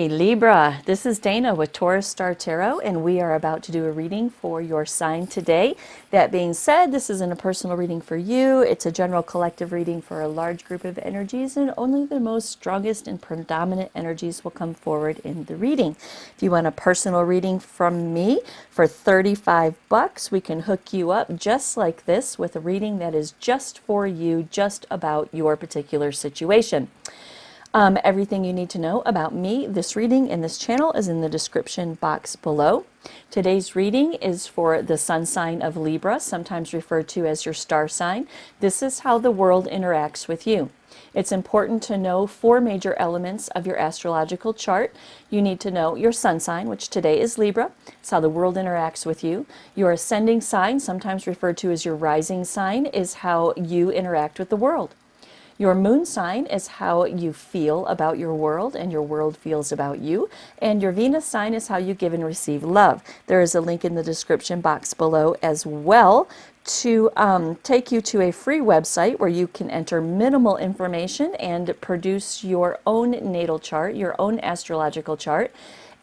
Hey Libra, this is Dana with Taurus Star Tarot, and we are about to do a reading for your sign today. That being said, this isn't a personal reading for you. It's a general collective reading for a large group of energies, and only the most strongest and predominant energies will come forward in the reading. If you want a personal reading from me for $35, we can hook you up just like this with a reading that is just for you, just about your particular situation. Everything you need to know about me, this reading, and this channel is in the description box below. Today's reading is for the Sun Sign of Libra, sometimes referred to as your star sign. This is how the world interacts with you. It's important to know 4 major elements of your astrological chart. You need to know your sun sign, which today is Libra. It's how the world interacts with you. Your ascending sign, sometimes referred to as your rising sign, is how you interact with the world. Your moon sign is how you feel about your world and your world feels about you. And your Venus sign is how you give and receive love. There is a link in the description box below as well to take you to a free website where you can enter minimal information and produce your own natal chart, your own astrological chart.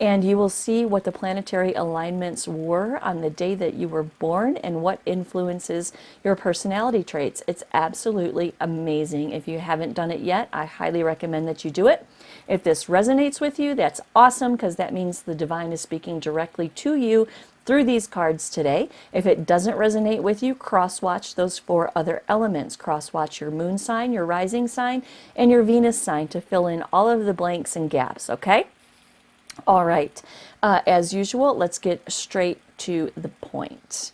And you will see what the planetary alignments were on the day that you were born and what influences your personality traits. It's absolutely amazing. If you haven't done it yet, I highly recommend that you do it. If this resonates with you, that's awesome, because that means the divine is speaking directly to you through these cards today. If it doesn't resonate with you, cross-watch those 4 other elements. Cross-watch your moon sign, your rising sign, and your Venus sign to fill in all of the blanks and gaps, okay? All right, as usual, let's get straight to the point.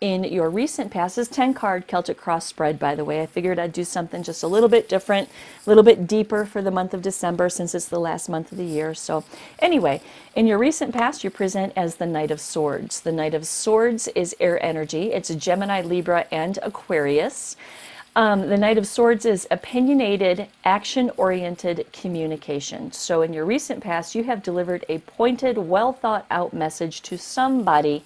In your recent past, this 10-card Celtic cross spread, by the way, I figured I'd do something just a little bit different, a little bit deeper for the month of December since it's the last month of the year. So anyway, in your recent past, you present as the Knight of Swords. The Knight of Swords is air energy. It's Gemini, Libra, and Aquarius. The Knight of Swords is opinionated, action-oriented communication. So in your recent past, you have delivered a pointed, well-thought-out message to somebody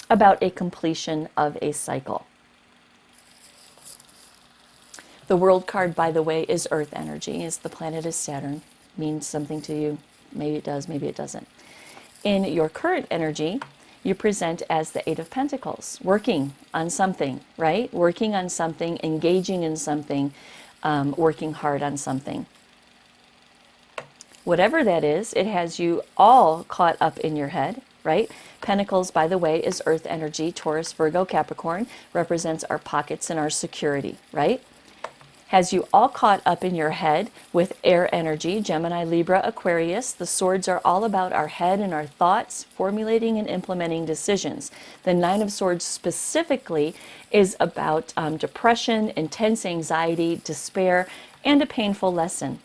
about a completion of a cycle. The World card, by the way, is Earth energy. As the planet is Saturn. Means something to you. Maybe it does, maybe it doesn't. In your current energy, you present as the 8 of Pentacles, working on something, right? Working on something, engaging in something, working hard on something. Whatever that is, it has you all caught up in your head, right? Pentacles, by the way, is Earth energy. Taurus, Virgo, Capricorn represents our pockets and our security, right? Has you all caught up in your head with air energy, Gemini, Libra, Aquarius. The swords are all about our head and our thoughts, formulating and implementing decisions. The 9 of Swords specifically is about depression, intense anxiety, despair, and a painful lesson.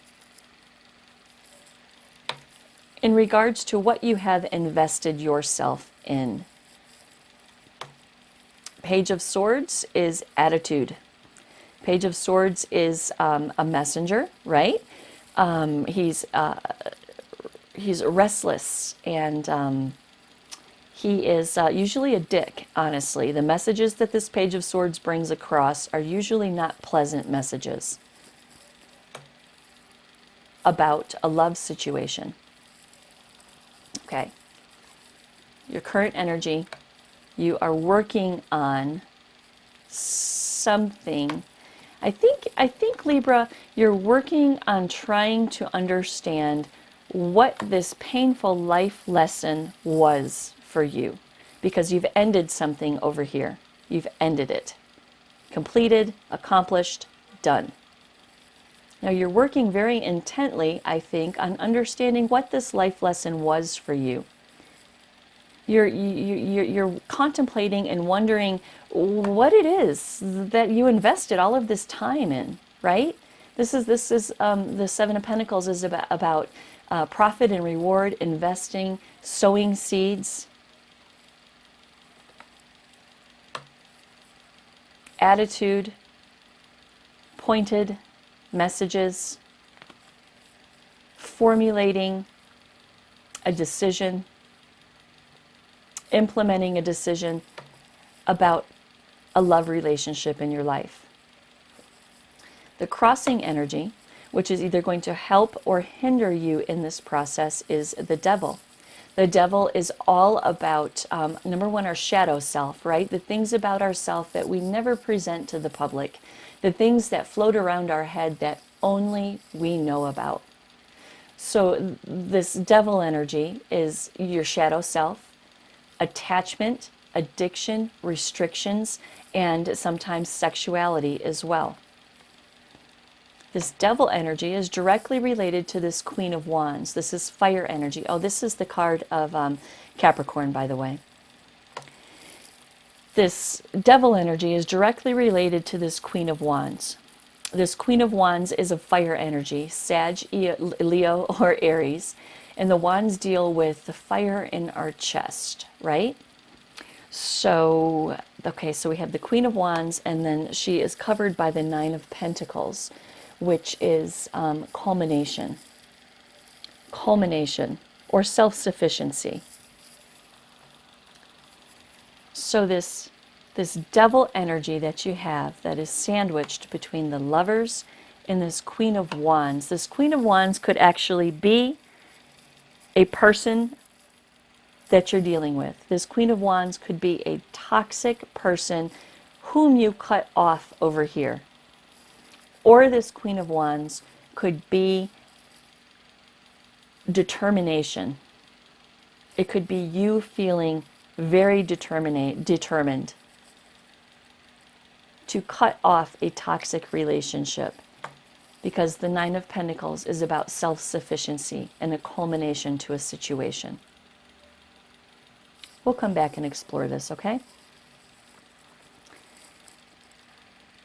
In regards to what you have invested yourself in. Page of Swords is attitude. Page of Swords is a messenger, right? He's restless, and he is usually a dick, honestly. The messages that this Page of Swords brings across are usually not pleasant messages about a love situation. Okay. Your current energy, you are working on something. I think Libra, you're working on trying to understand what this painful life lesson was for you, because you've ended something over here. You've ended it. Completed, accomplished, done. Now you're working very intently, I think, on understanding what this life lesson was for you. You're contemplating and wondering what it is that you invested all of this time in, right? This is the 7 of Pentacles is about profit and reward, investing, sowing seeds, attitude, pointed messages, formulating a decision, implementing a decision about a love relationship in your life. The crossing energy, which is either going to help or hinder you in this process, is the devil. The devil is all about, number one, our shadow self, right? The things about ourself that we never present to the public, the things that float around our head that only we know about. So this devil energy is your shadow self, attachment, addiction, restrictions, and sometimes sexuality as well. This devil energy is directly related to this Queen of Wands. This is fire energy. Oh, this is the card of Capricorn, by the way. This devil energy is directly related to this Queen of Wands. This Queen of Wands is a fire energy, Sag, Leo, or Aries. And the wands deal with the fire in our chest, right? So, okay, so we have the Queen of Wands, and then she is covered by the Nine of Pentacles, which is culmination, or self-sufficiency. So this devil energy that you have that is sandwiched between the Lovers and this Queen of Wands. This Queen of Wands could actually be a person that you're dealing with. This Queen of Wands could be a toxic person whom you cut off over here. Or this Queen of Wands could be determination. It could be you feeling very determined to cut off a toxic relationship, because the Nine of Pentacles is about self-sufficiency and a culmination to a situation. We'll come back and explore this, okay?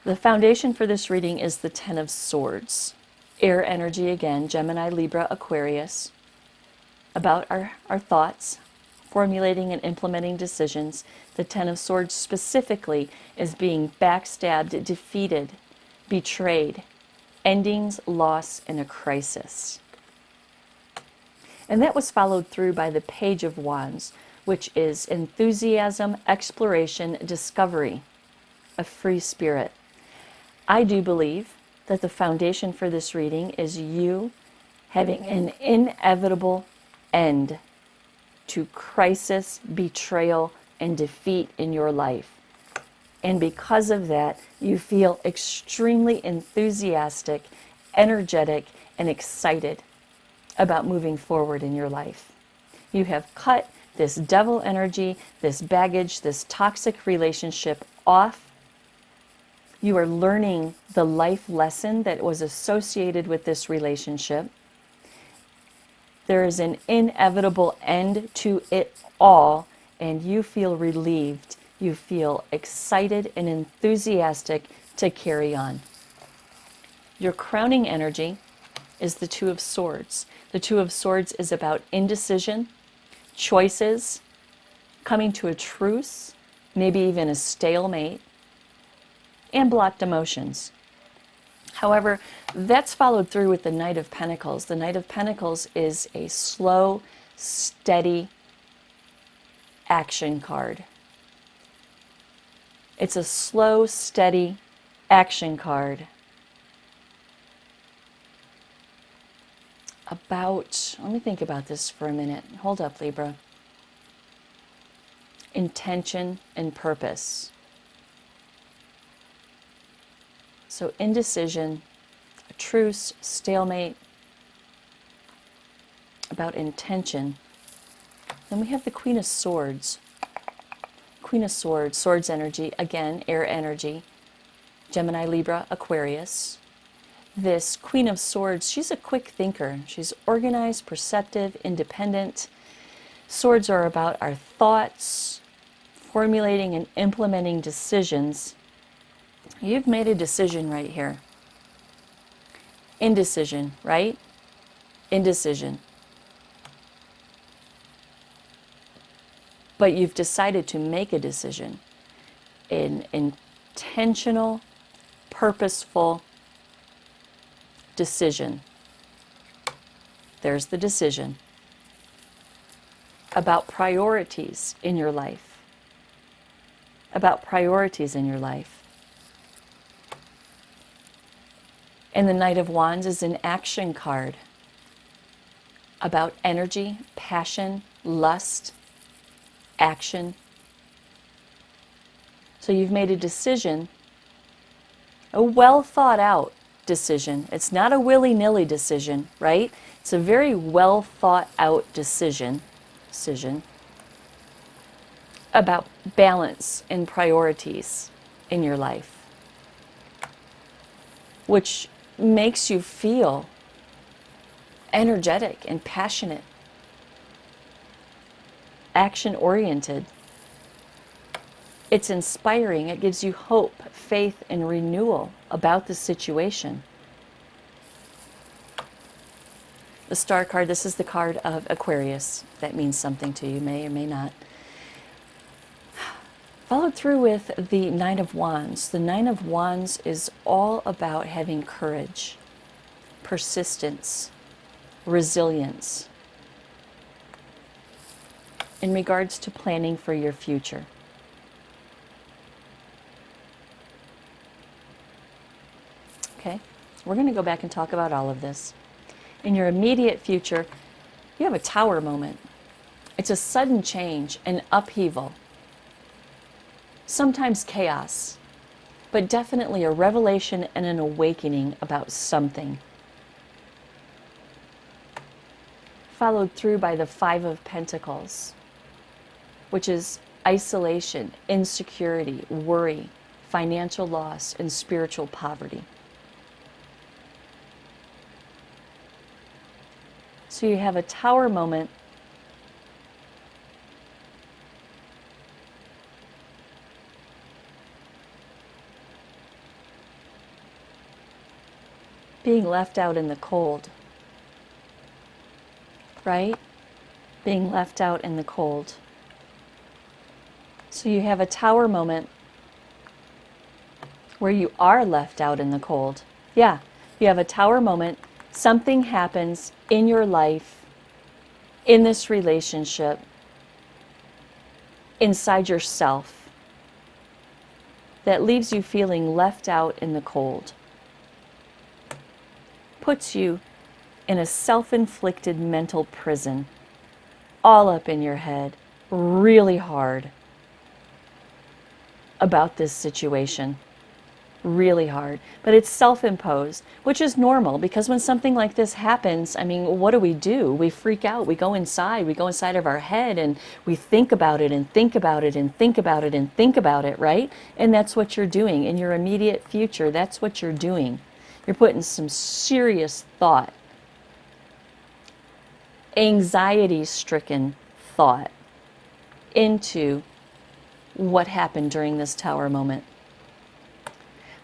The foundation for this reading is the Ten of Swords. Air energy again, Gemini, Libra, Aquarius. About our thoughts, formulating and implementing decisions. The Ten of Swords specifically is being backstabbed, defeated, betrayed, endings, loss, and a crisis. And that was followed through by the Page of Wands, which is enthusiasm, exploration, discovery, a free spirit. I do believe that the foundation for this reading is you having an inevitable end to crisis, betrayal, and defeat in your life. And because of that, you feel extremely enthusiastic, energetic, and excited about moving forward in your life. You have cut this devil energy, this baggage, this toxic relationship off. You are learning the life lesson that was associated with this relationship. There is an inevitable end to it all, and you feel relieved. You feel excited and enthusiastic to carry on. Your crowning energy is the Two of Swords. The Two of Swords is about indecision, choices, coming to a truce, maybe even a stalemate, and blocked emotions. However, that's followed through with the Knight of Pentacles. The Knight of Pentacles is a slow, steady action card. It's a slow, steady action card about, let me think about this for a minute. Hold up, Libra. Intention and purpose. So indecision, a truce, stalemate, about intention. Then we have the Queen of Swords. Queen of Swords, swords energy, again, air energy. Gemini, Libra, Aquarius. This Queen of Swords, she's a quick thinker. She's organized, perceptive, independent. Swords are about our thoughts, formulating and implementing decisions. You've made a decision right here. Indecision, right? Indecision. But you've decided to make a decision. An intentional, purposeful decision. There's the decision. About priorities in your life. About priorities in your life. And the Knight of Wands is an action card about energy, passion, lust, action. So you've made a decision, a well thought out decision. It's not a willy-nilly decision, right? It's a very well thought out decision about balance and priorities in your life, which makes you feel energetic and passionate, action-oriented. It's inspiring. It gives you hope, faith, and renewal about the situation. The Star card, this is the card of Aquarius. That means something to you, may or may not. Followed through with the Knight of Wands. The Knight of Wands is all about having courage, persistence, resilience in regards to planning for your future. Okay, we're going to go back and talk about all of this. In your immediate future, you have a tower moment. It's a sudden change, an upheaval. Sometimes chaos, but definitely a revelation and an awakening about something. Followed through by the Five of Pentacles, which is isolation, insecurity, worry, financial loss, and spiritual poverty. So you have a tower moment being left out in the cold, right? Being left out in the cold. So you have a tower moment where you are left out in the cold. Yeah, you have a tower moment. Something happens in your life, in this relationship, inside yourself, that leaves you feeling left out in the cold. Puts you in a self-inflicted mental prison, all up in your head, really hard about this situation. Really hard. But it's self-imposed, which is normal, because when something like this happens, I mean, what do? We freak out. We go inside of our head, and we think about it and think about it and think about it and think about it, right? And that's what you're doing in your immediate future. That's what you're doing. You're putting some serious thought, anxiety-stricken thought into what happened during this tower moment.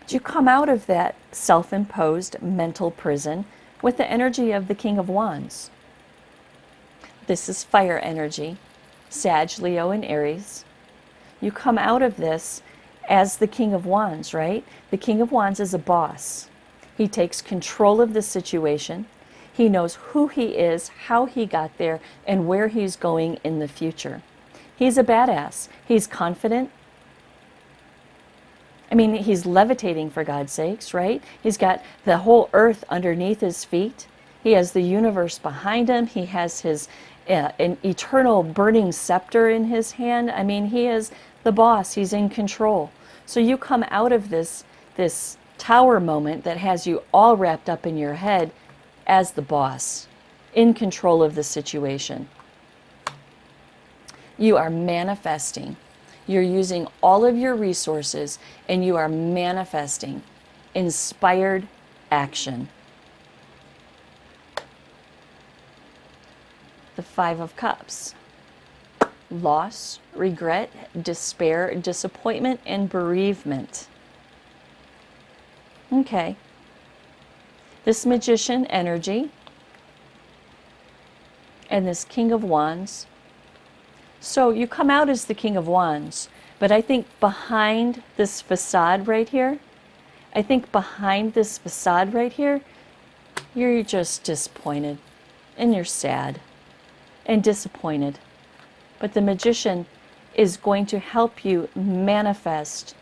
But you come out of that self-imposed mental prison with the energy of the King of Wands. This is fire energy, Sag, Leo, and Aries. You come out of this as the King of Wands, right? The King of Wands is a boss. He takes control of the situation. He knows who he is, how he got there, and where he's going in the future. He's a badass. He's confident. I mean, he's levitating, for God's sakes, right? He's got the whole earth underneath his feet. He has the universe behind him. He has his an eternal burning scepter in his hand. I mean, he is the boss. He's in control. So you come out of this tower moment that has you all wrapped up in your head as the boss, in control of the situation. You are manifesting. You're using all of your resources, and you are manifesting inspired action. The Five of Cups. Loss, regret, despair, disappointment, and bereavement. Okay. This Magician energy and this King of Wands. So you come out as the King of Wands, but I think behind this facade right here, you're just disappointed, and you're sad and disappointed. But the Magician is going to help you manifest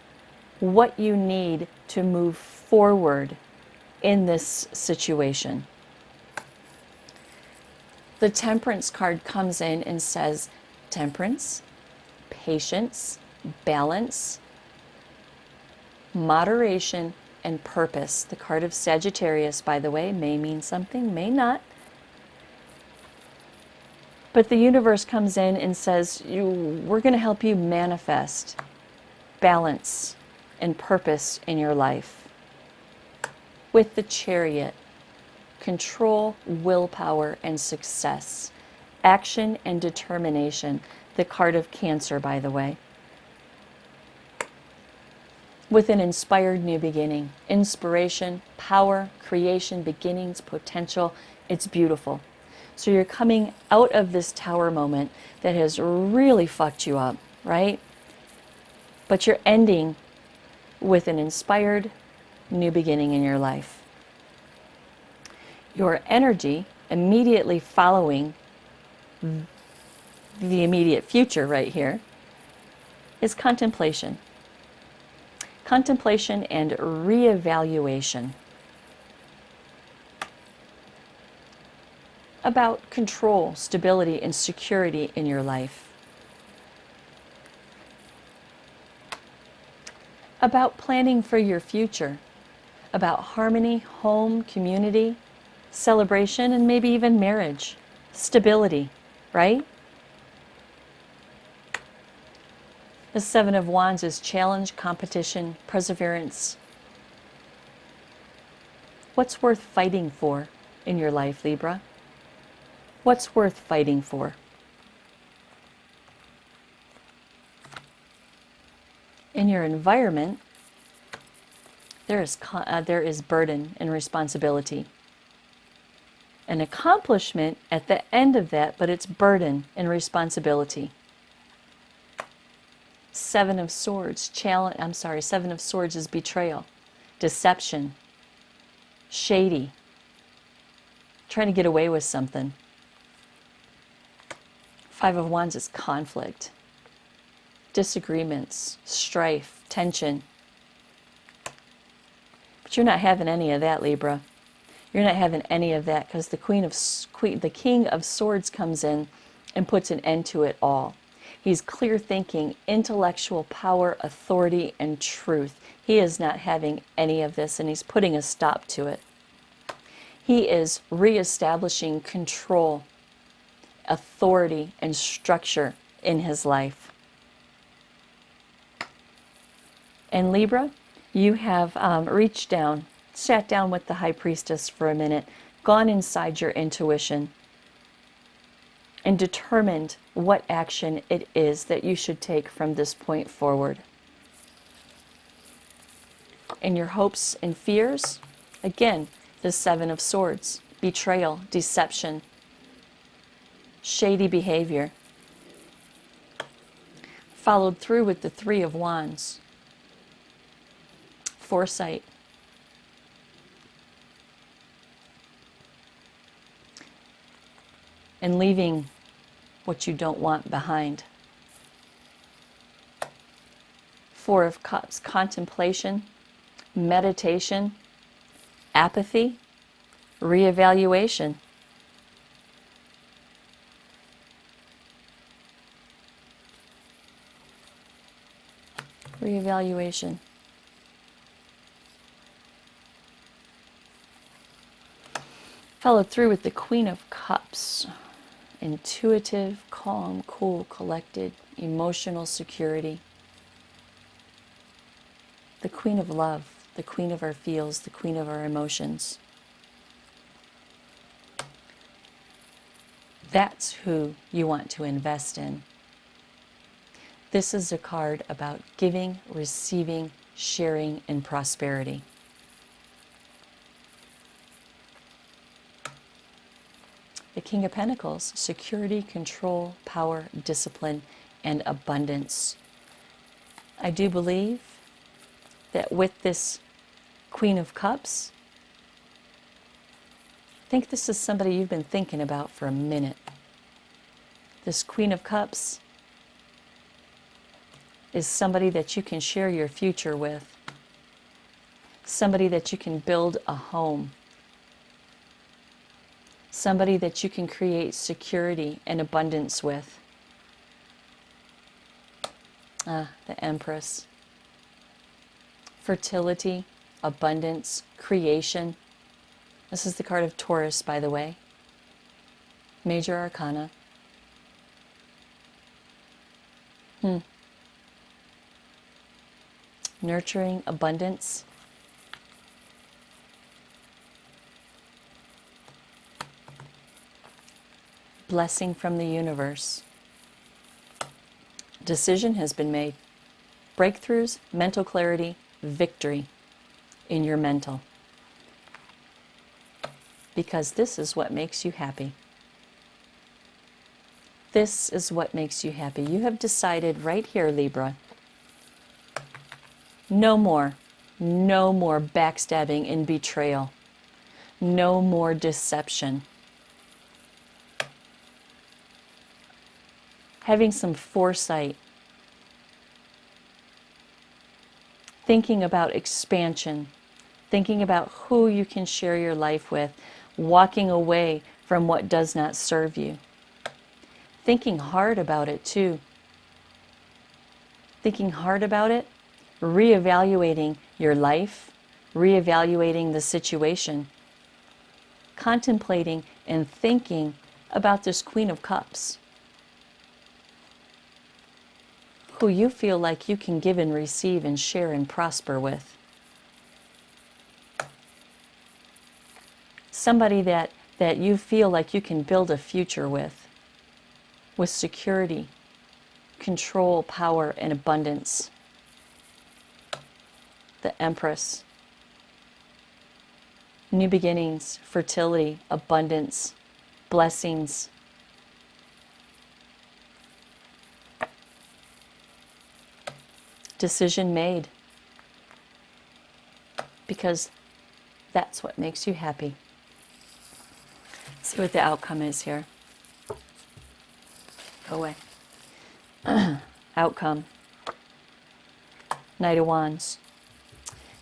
what you need to move forward in this situation. The Temperance card comes in and says temperance, patience, balance, moderation, and purpose. The card of Sagittarius, by the way, may mean something, may not. But the universe comes in and says, we're going to help you manifest balance and purpose in your life. With the Chariot, control, willpower, and success. Action and determination. The card of Cancer, by the way. With an inspired new beginning. Inspiration, power, creation, beginnings, potential. It's beautiful. So you're coming out of this Tower moment that has really fucked you up, right? But you're ending with an inspired new beginning in your life. Your energy immediately following the immediate future right here is contemplation. Contemplation and reevaluation about control, stability, and security in your life. About planning for your future. About harmony, home, community, celebration, and maybe even marriage. Stability, right? The Seven of Wands is challenge, competition, perseverance. What's worth fighting for in your life, Libra? What's worth fighting for? In your environment, there is burden and responsibility. An accomplishment at the end of that, but it's burden and responsibility. Seven of Swords is betrayal, deception, shady, trying to get away with something. Five of Wands is conflict, disagreements, strife, tension. But you're not having any of that, Libra. You're not having any of that because the King of Swords comes in and puts an end to it all. He's clear thinking, intellectual power, authority, and truth. He is not having any of this, and he's putting a stop to it. He is reestablishing control, authority, and structure in his life. And Libra, you have reached down, sat down with the High Priestess for a minute, gone inside your intuition, and determined what action it is that you should take from this point forward. In your hopes and fears, again, the Seven of Swords, betrayal, deception, shady behavior, followed through with the Three of Wands, foresight, and leaving what you don't want behind. Four of Cups, contemplation, meditation, apathy, reevaluation. Reevaluation. Followed through with the Queen of Cups. Intuitive, calm, cool, collected, emotional security. The Queen of Love, the Queen of our feels, the Queen of our emotions. That's who you want to invest in. This is a card about giving, receiving, sharing, and prosperity. The King of Pentacles, security, control, power, discipline, and abundance. I do believe that with this Queen of Cups, I think this is somebody you've been thinking about for a minute. This Queen of Cups is somebody that you can share your future with. somebody that you can build a home, somebody that you can create security and abundance with. The Empress. Fertility, abundance, creation. This is the card of Taurus, by the way. Major Arcana. Nurturing, abundance. Blessing from the universe. Decision has been made. Breakthroughs, mental clarity, victory in your mental. Because this is what makes you happy. This is what makes you happy. You have decided right here, Libra. No more backstabbing and betrayal. No more deception. Having some foresight. Thinking about expansion. Thinking about who you can share your life with. Walking away from what does not serve you. Thinking hard about it too. Thinking hard about it. Reevaluating your life. Reevaluating the situation. Contemplating and thinking about this Queen of Cups, who you feel like you can give and receive and share and prosper with. Somebody that you feel like you can build a future with security, control, power, and abundance. The Empress. New beginnings, fertility, abundance, blessings. Decision made. Because that's what makes you happy. See what the outcome is here. Go away. Outcome. Knight of Wands.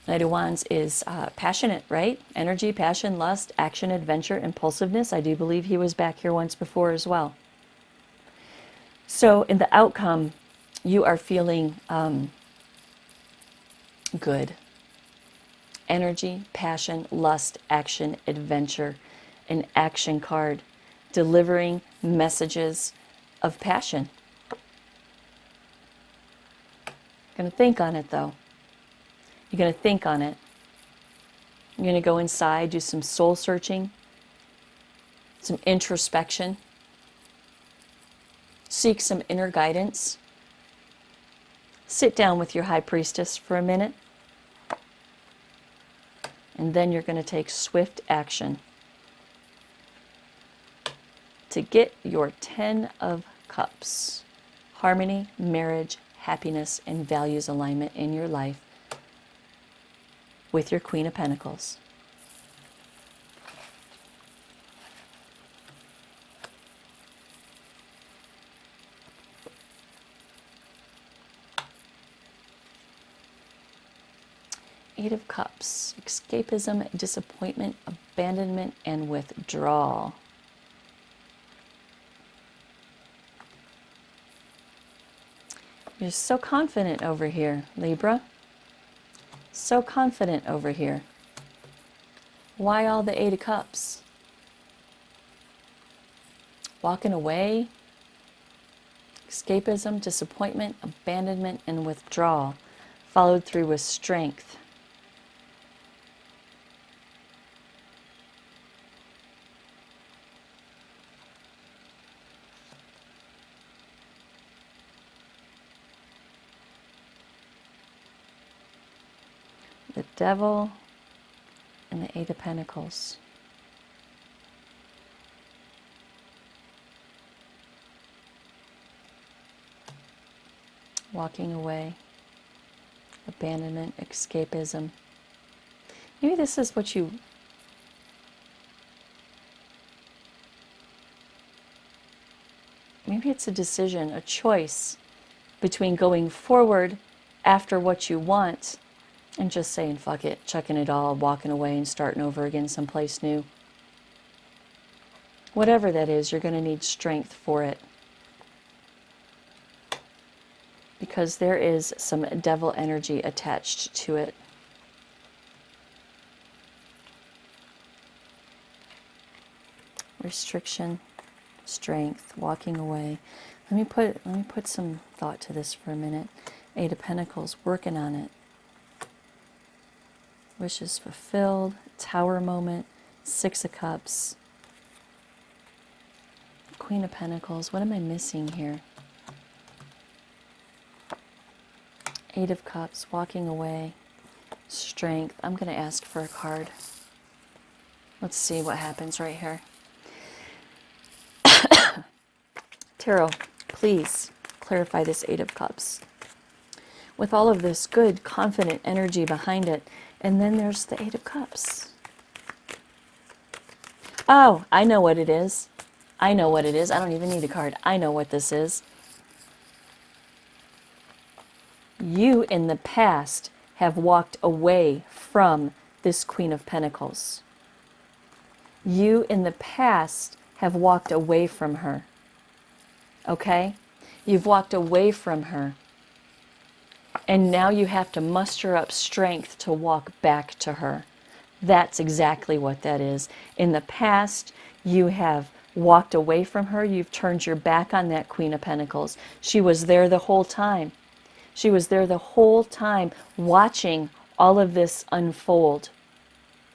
Knight of Wands is passionate, right? Energy, passion, lust, action, adventure, impulsiveness. I do believe he was back here once before as well. So in the outcome, you are feeling good. Energy, passion, lust, action, adventure. An action card. Delivering messages of passion. Going to think on it though. You're going to think on it. You're going to go inside, do some soul searching, some introspection, seek some inner guidance. Sit down with your high priestess for a minute, and then you're going to take swift action to get your 10 of Cups. Harmony, marriage, happiness, and values alignment in your life with your Queen of Pentacles. Eight of Cups, escapism, disappointment, abandonment, and withdrawal. You're so confident over here, Libra. So confident over here. Why all the Eight of Cups? Walking away, escapism, disappointment, abandonment, and withdrawal, followed through with strength. The Devil and the Eight of Pentacles. Walking away, abandonment, escapism. Maybe this is what you... Maybe it's a decision, a choice between going forward after what you want And just saying, fuck it, chucking it all, walking away and starting over again someplace new. Whatever that is, you're going to need strength for it. Because there is some devil energy attached to it. Restriction, strength, walking away. Let me put some thought to this for a minute. 8 of Pentacles, working on it. Wishes fulfilled, Tower moment, 6 of Cups, Queen of Pentacles. What am I missing here? 8 of Cups, walking away, strength. I'm going to ask for a card. Let's see what happens right here. Tarot, please clarify this 8 of Cups. With all of this good, confident energy behind it, and then there's the 8 of Cups. Oh, I know what it is. I know what it is. I don't even need a card. I know what this is. You in the past have walked away from this Queen of Pentacles. You in the past have walked away from her. Okay? You've walked away from her. And now you have to muster up strength to walk back to her. That's exactly what that is. In the past, you have walked away from her. You've turned your back on that Queen of Pentacles. She was there the whole time. She was there the whole time watching all of this unfold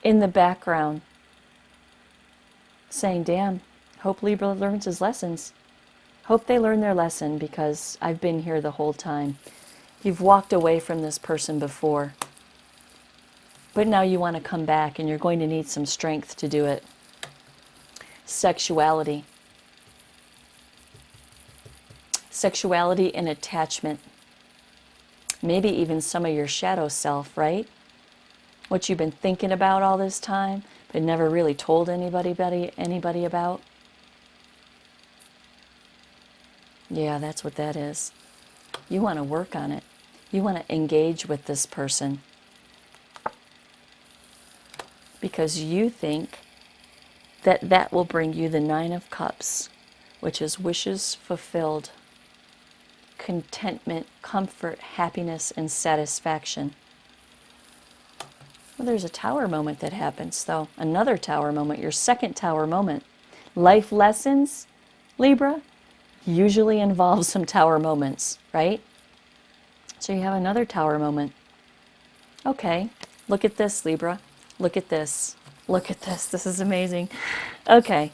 in the background, saying, damn, hope Libra learns his lessons. Hope they learn their lesson because I've been here the whole time. You've walked away from this person before, but now you want to come back and you're going to need some strength to do it. Sexuality. Sexuality and attachment. Maybe even some of your shadow self, right? What you've been thinking about all this time, but never really told anybody about. Yeah, that's what that is. You want to work on it. You want to engage with this person. Because you think that that will bring you the 9 of Cups, which is wishes fulfilled, contentment, comfort, happiness, and satisfaction. Well, there's a Tower moment that happens, though. Another Tower moment, your second Tower moment. Life lessons, Libra, usually involves some Tower moments, right? So you have another Tower moment. Okay, look at this, Libra. Look at this. Look at this. This is amazing. Okay,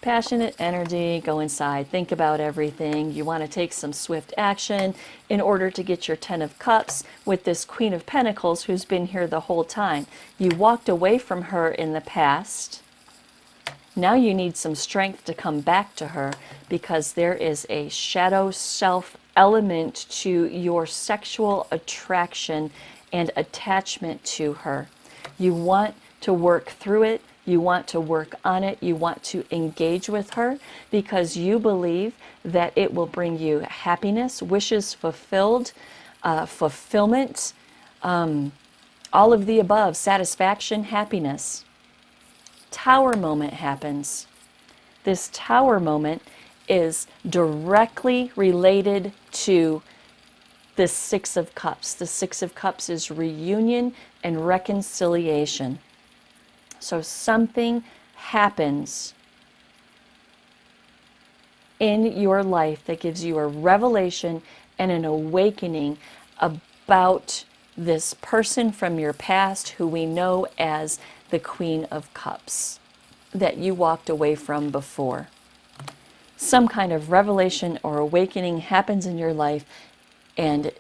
passionate energy, go inside, think about everything. You want to take some swift action in order to get your 10 of Cups with this Queen of Pentacles who's been here the whole time. You walked away from her in the past. Now you need some strength to come back to her because there is a shadow self element to your sexual attraction and attachment to her. You want to work through it. You want to work on it. You want to engage with her because you believe that it will bring you happiness, wishes fulfilled, fulfillment, all of the above, satisfaction, happiness. Tower moment happens. This Tower moment is directly related to the 6 of Cups. The 6 of Cups is reunion and reconciliation. So something happens in your life that gives you a revelation and an awakening about this person from your past who we know as the Queen of Cups that you walked away from before. Some kind of revelation or awakening happens in your life and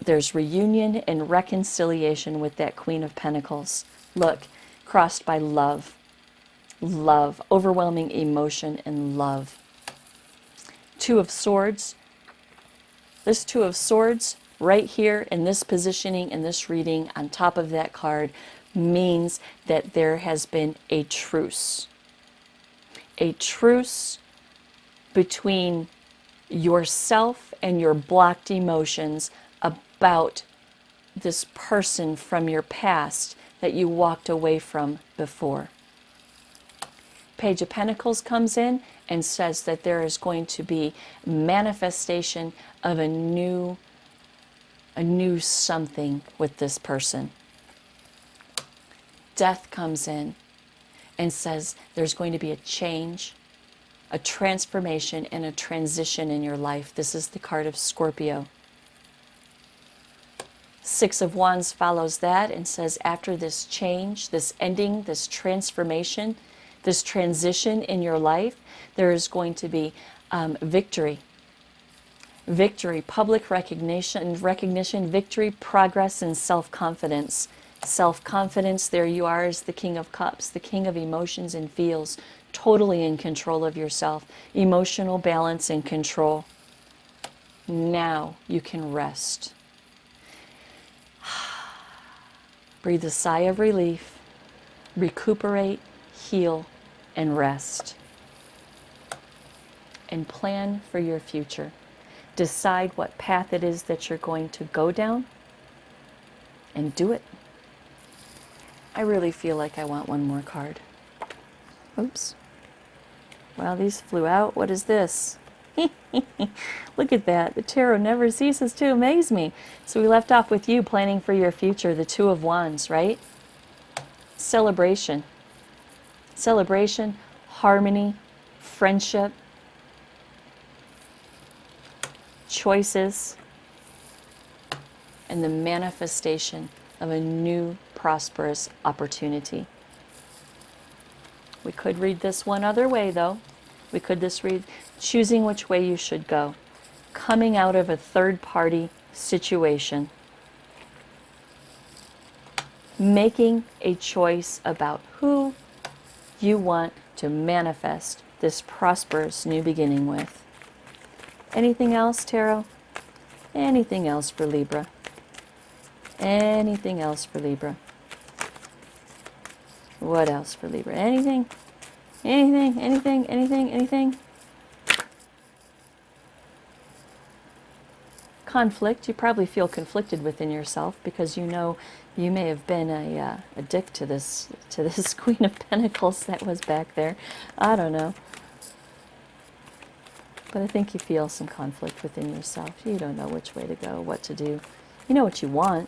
there's reunion and reconciliation with that Queen of Pentacles. Look, crossed by love. Love, overwhelming emotion and love. 2 of Swords. This 2 of Swords right here in this positioning, in this reading, on top of that card, means that there has been a truce. A truce between yourself and your blocked emotions about this person from your past that you walked away from before. Page of Pentacles comes in and says that there is going to be manifestation of a new something with this person. Death comes in and says there's going to be a change, a transformation, and a transition in your life. This is the card of Scorpio. Six of Wands follows that and says after this change, this ending, this transformation, this transition in your life, there is going to be victory. Victory, public recognition, victory, progress, and self-confidence. Self-confidence, there you are, as the King of Cups, the King of emotions and feels, totally in control of yourself. Emotional balance and control. Now you can rest. Breathe a sigh of relief, recuperate, heal, and rest. And plan for your future. Decide what path it is that you're going to go down and do it. I really feel like I want one more card. Oops. Well, these flew out. What is this? Look at that. The tarot never ceases to amaze me. So we left off with you planning for your future, the Two of Wands, right? Celebration. Celebration, harmony, friendship, choices, and the manifestation of a new prosperous opportunity. We could read this one other way, though. We could read choosing which way you should go, coming out of a third-party situation, making a choice about who you want to manifest this prosperous new beginning with. Anything else, Tarot? Anything else for Libra? Anything else for Libra? What else for Libra? Anything? Anything? Anything? Anything? Anything? Conflict. You probably feel conflicted within yourself because you know you may have been a dick to this Queen of Pentacles that was back there. I don't know. But I think you feel some conflict within yourself. You don't know which way to go, what to do. You know what you want.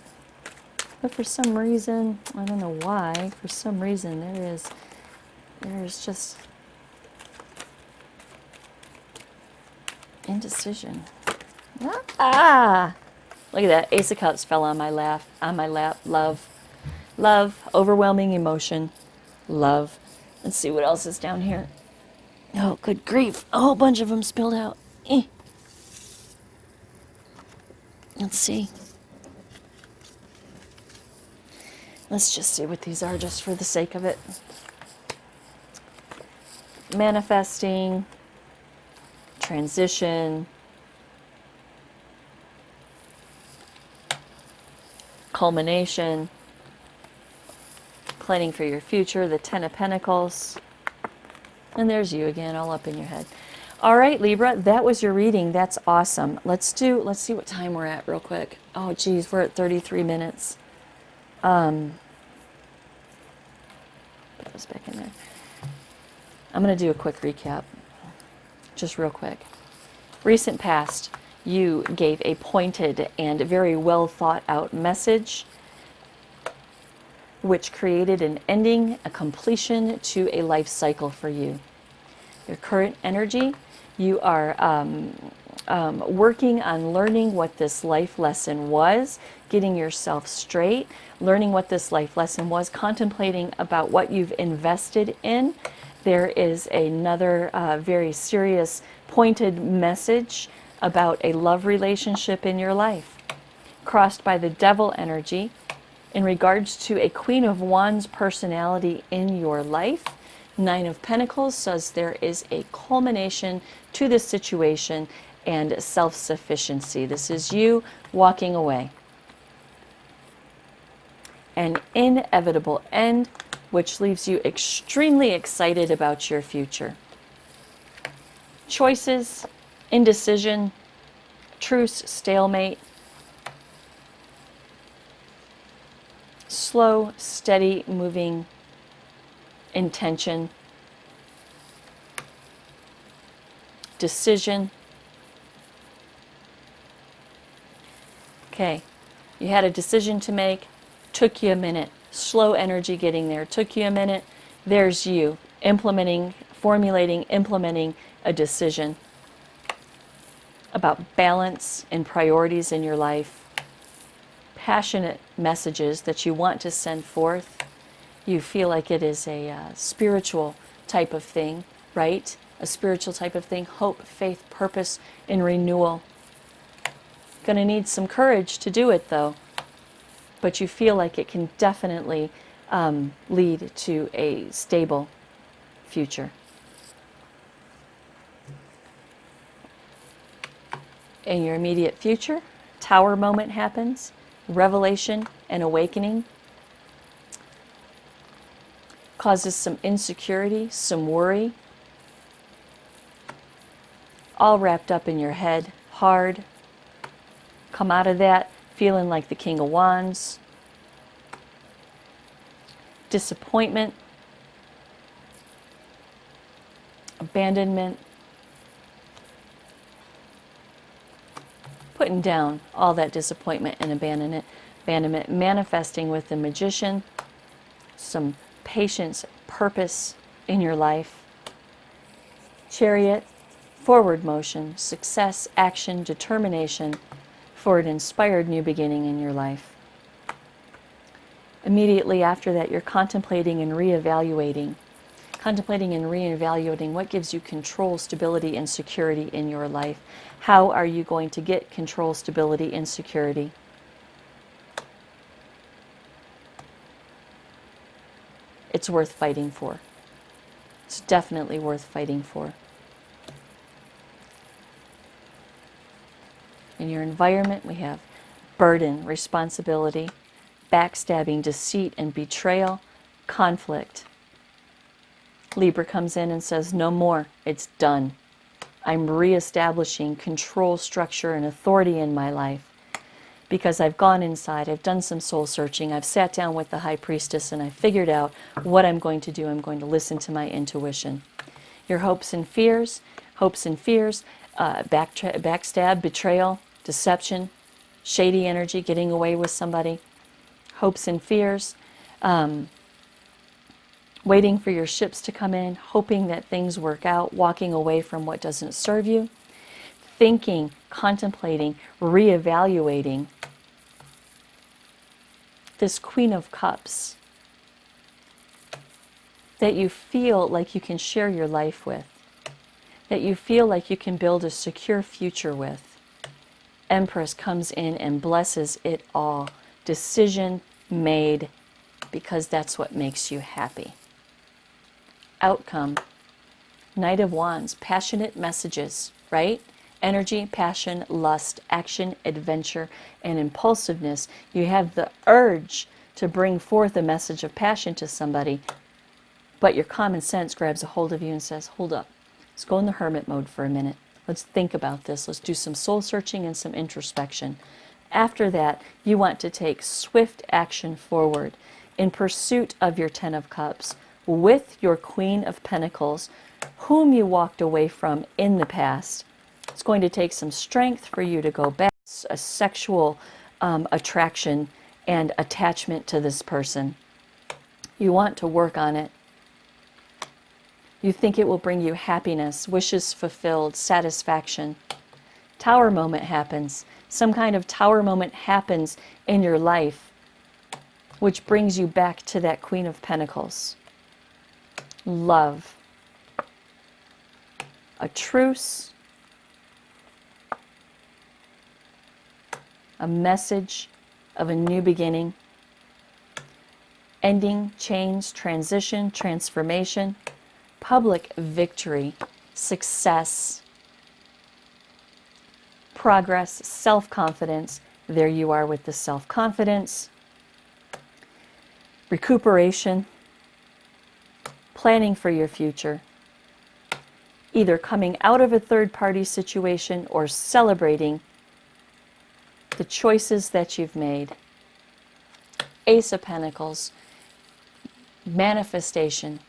But for some reason, I don't know why, for some reason there's just indecision. Ah! Look at that. Ace of Cups fell on my lap. Love. Love. Overwhelming emotion. Love. Let's see what else is down here. Oh, good grief. A whole bunch of them spilled out. Let's see. Let's just see what these are just for the sake of it. Manifesting. Transition. Culmination. Planning for your future. The Ten of Pentacles. And there's you again, all up in your head. All right, Libra, that was your reading. That's awesome. Let's see what time we're at real quick. Oh, geez, we're at 33 minutes. Put this back in there. I'm going to do a quick recap, just real quick. Recent past, you gave a pointed and very well thought out message, which created an ending, a completion to a life cycle for you. Your current energy, you are working on learning what this life lesson was, getting yourself straight, learning what this life lesson was, contemplating about what you've invested in. There is another very serious pointed message about a love relationship in your life. Crossed by the Devil energy, in regards to a Queen of Wands personality in your life. Nine of Pentacles says there is a culmination to this situation and self-sufficiency. This is you walking away. An inevitable end, which leaves you extremely excited about your future. Choices, indecision, truce, stalemate, slow, steady moving intention, decision. Okay, you had a decision to make, took you a minute. Slow energy getting there, took you a minute. There's you formulating, implementing a decision about balance and priorities in your life. Passionate messages that you want to send forth. You feel like it is a spiritual type of thing, right? A spiritual type of thing. Hope, faith, purpose, and renewal. Going to need some courage to do it, though. But you feel like it can definitely lead to a stable future. In your immediate future, Tower moment happens, revelation and awakening. Causes some insecurity, some worry. All wrapped up in your head, hard. Come out of that feeling like the King of Wands. Disappointment. Abandonment. Putting down all that disappointment and abandonment, manifesting with the Magician, some patience, purpose in your life. Chariot, forward motion, success, action, determination for an inspired new beginning in your life. Immediately after that, you're contemplating and reevaluating. Contemplating and reevaluating what gives you control, stability, and security in your life. How are you going to get control, stability, and security? It's worth fighting for. It's definitely worth fighting for. In your environment, we have burden, responsibility, backstabbing, deceit, and betrayal, conflict. Libra comes in and says, no more, it's done. I'm reestablishing control, structure, and authority in my life because I've gone inside, I've done some soul searching, I've sat down with the High Priestess and I figured out what I'm going to do. I'm going to listen to my intuition. Your hopes and fears, backstab, betrayal, deception, shady energy, getting away with somebody, hopes and fears, waiting for your ships to come in, hoping that things work out, walking away from what doesn't serve you, thinking, contemplating, reevaluating. This Queen of Cups that you feel like you can share your life with, that you feel like you can build a secure future with. Empress comes in and blesses it all. Decision made because that's what makes you happy. Outcome, Knight of Wands, passionate messages, right? Energy, passion, lust, action, adventure, and impulsiveness. You have the urge to bring forth a message of passion to somebody, but your common sense grabs a hold of you and says, hold up, let's go in the hermit mode for a minute. Let's think about this. Let's do some soul searching and some introspection. After that, you want to take swift action forward in pursuit of your Ten of Cups with your Queen of Pentacles, whom you walked away from in the past. It's going to take some strength for you to go back. It's a sexual attraction and attachment to this person. You want to work on it. You think it will bring you happiness, wishes fulfilled, satisfaction. Tower moment happens. Some kind of tower moment happens in your life, which brings you back to that Queen of Pentacles. Love. A truce. A message of a new beginning. Ending, change, transition, transformation. Public victory, success, progress, self-confidence. There you are with the self-confidence. Recuperation, planning for your future. Either coming out of a third-party situation or celebrating the choices that you've made. Ace of Pentacles, manifestation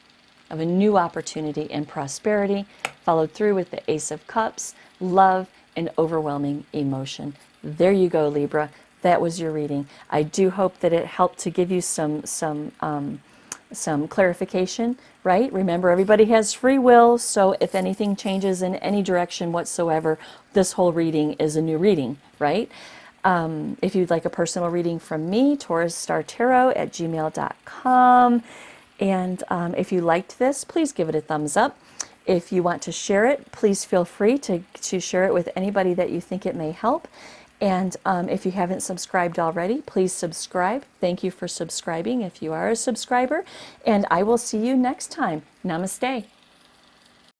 of a new opportunity and prosperity, followed through with the Ace of Cups, love and overwhelming emotion. There you go, Libra. That was your reading. I do hope that it helped to give you some clarification, right? Remember, everybody has free will, so if anything changes in any direction whatsoever, this whole reading is a new reading, right? If you'd like a personal reading from me, taurusstartarot@gmail.com. And if you liked this, please give it a thumbs up. If you want to share it, please feel free to share it with anybody that you think it may help. And if you haven't subscribed already, please subscribe. Thank you for subscribing if you are a subscriber. And I will see you next time. Namaste.